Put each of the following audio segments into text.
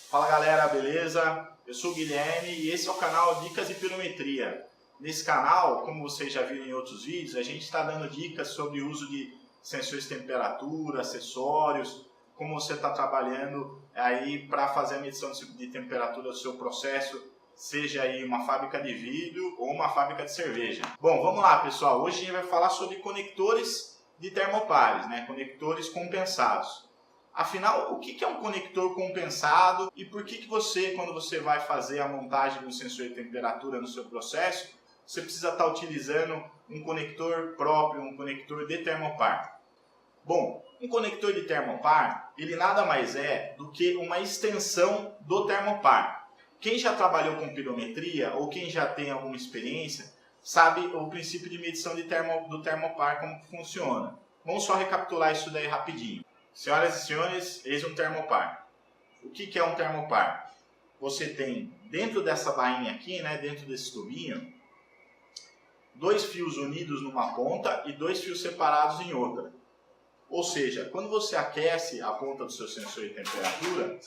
Fala galera, beleza? Eu sou o Guilherme e esse é o canal Dicas de Pirometria. Nesse canal, como vocês já viram em outros vídeos, a gente está dando dicas sobre o uso de sensores de temperatura, acessórios, como você está trabalhando aí para fazer a medição de temperatura do seu processo, seja aí uma fábrica de vidro ou uma fábrica de cerveja. Bom, vamos lá pessoal, hoje a gente vai falar sobre conectores de termopares, né? Conectores compensados. Afinal, o que é um conector compensado e por que você, quando você vai fazer a montagem de um sensor de temperatura no seu processo, você precisa estar utilizando um conector próprio, um conector de termopar? Bom, um conector de termopar, ele nada mais é do que uma extensão do termopar. Quem já trabalhou com pirometria ou quem já tem alguma experiência, sabe o princípio de medição do termopar, como que funciona. Vamos só recapitular isso daí rapidinho. Senhoras e senhores, eis um termopar. O que é um termopar? Você tem dentro dessa bainha aqui, né, dentro desse tubinho, dois fios unidos numa ponta e dois fios separados em outra. Ou seja, quando você aquece a ponta do seu sensor de temperatura,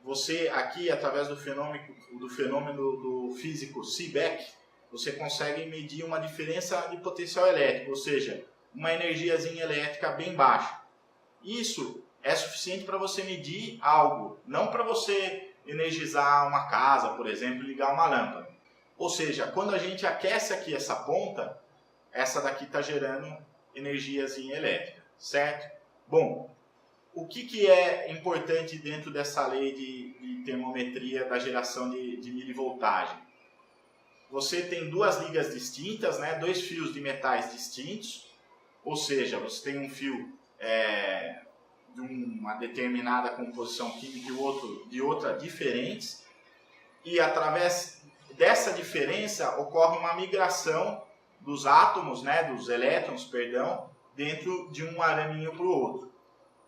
você aqui, através do fenômeno do físico Seebeck, você consegue medir uma diferença de potencial elétrico, ou seja, uma energiazinha elétrica bem baixa. Isso é suficiente para você medir algo, não para você energizar uma casa, por exemplo, ligar uma lâmpada. Ou seja, quando a gente aquece aqui essa ponta, essa daqui está gerando energiazinha elétrica, certo? Bom, o que é importante dentro dessa lei de termometria da geração de milivoltagem? Você tem duas ligas distintas, né? Dois fios de metais distintos, ou seja, você tem um fio de uma determinada composição química e o outro de outra diferentes, e através dessa diferença ocorre uma migração dos átomos, né, dos elétrons, perdão, dentro de um araminho para o outro.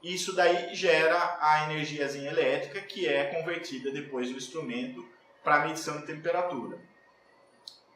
Isso daí gera a energiazinha elétrica que é convertida depois no instrumento para a medição de temperatura.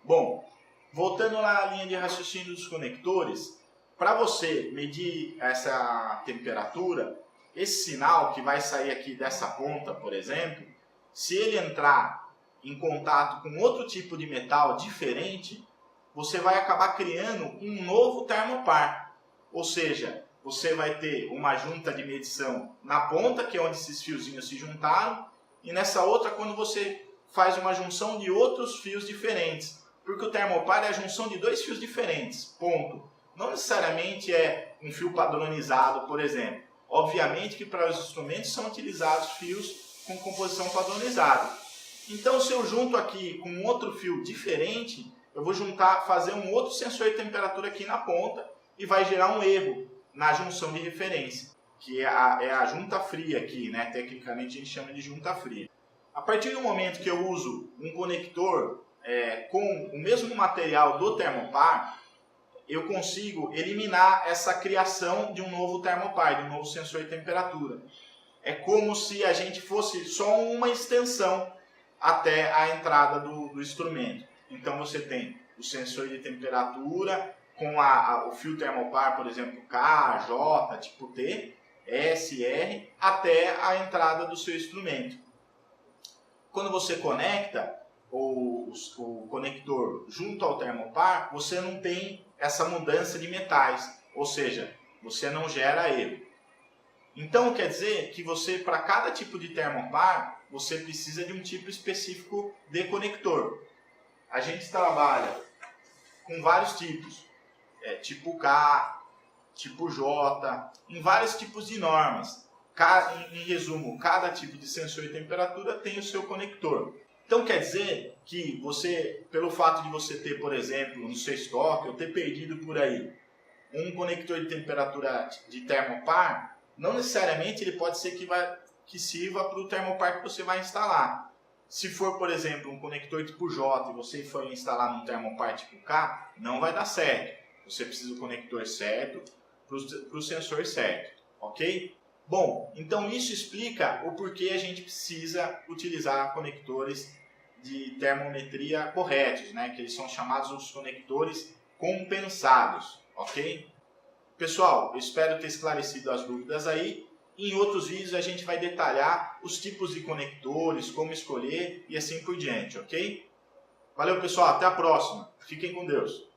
Bom, voltando na linha de raciocínio dos conectores, para você medir essa temperatura, esse sinal que vai sair aqui dessa ponta, por exemplo, se ele entrar em contato com outro tipo de metal diferente, você vai acabar criando um novo termopar. Ou seja, você vai ter uma junta de medição na ponta, que é onde esses fiozinhos se juntaram, e nessa outra quando você faz uma junção de outros fios diferentes. Porque o termopar é a junção de dois fios diferentes, ponto. Não necessariamente é um fio padronizado, por exemplo. Obviamente que para os instrumentos são utilizados fios com composição padronizada. Então, se eu junto aqui com outro fio diferente, eu vou fazer um outro sensor de temperatura aqui na ponta e vai gerar um erro na junção de referência, que é a junta fria aqui, né? Tecnicamente a gente chama de junta fria. A partir do momento que eu uso um conector com o mesmo material do termopar, eu consigo eliminar essa criação de um novo termopar, de um novo sensor de temperatura. É como se a gente fosse só uma extensão até a entrada do instrumento. Então você tem o sensor de temperatura com o fio termopar, por exemplo, K, J, tipo T, S, R, até a entrada do seu instrumento. Quando você conecta o conector junto ao termopar, você não tem essa mudança de metais, ou seja, você não gera erro. Então quer dizer que você, para cada tipo de termopar, você precisa de um tipo específico de conector. A gente trabalha com vários tipos, tipo K, tipo J, em vários tipos de normas. Em resumo, cada tipo de sensor de temperatura tem o seu conector. Então quer dizer que você, pelo fato de você ter, por exemplo, no seu estoque, ou ter perdido por aí, um conector de temperatura de termopar, não necessariamente ele pode ser que sirva para o termopar que você vai instalar. Se for, por exemplo, um conector tipo J e você for instalar num termopar tipo K, não vai dar certo. Você precisa do conector certo para o sensor certo, ok? Bom, então isso explica o porquê a gente precisa utilizar conectores de termometria corretos, né? Que eles são chamados os conectores compensados, ok? Pessoal, eu espero ter esclarecido as dúvidas aí E em outros vídeos a gente vai detalhar os tipos de conectores, como escolher e assim por diante, ok? Valeu, pessoal, até a próxima. Fiquem com Deus.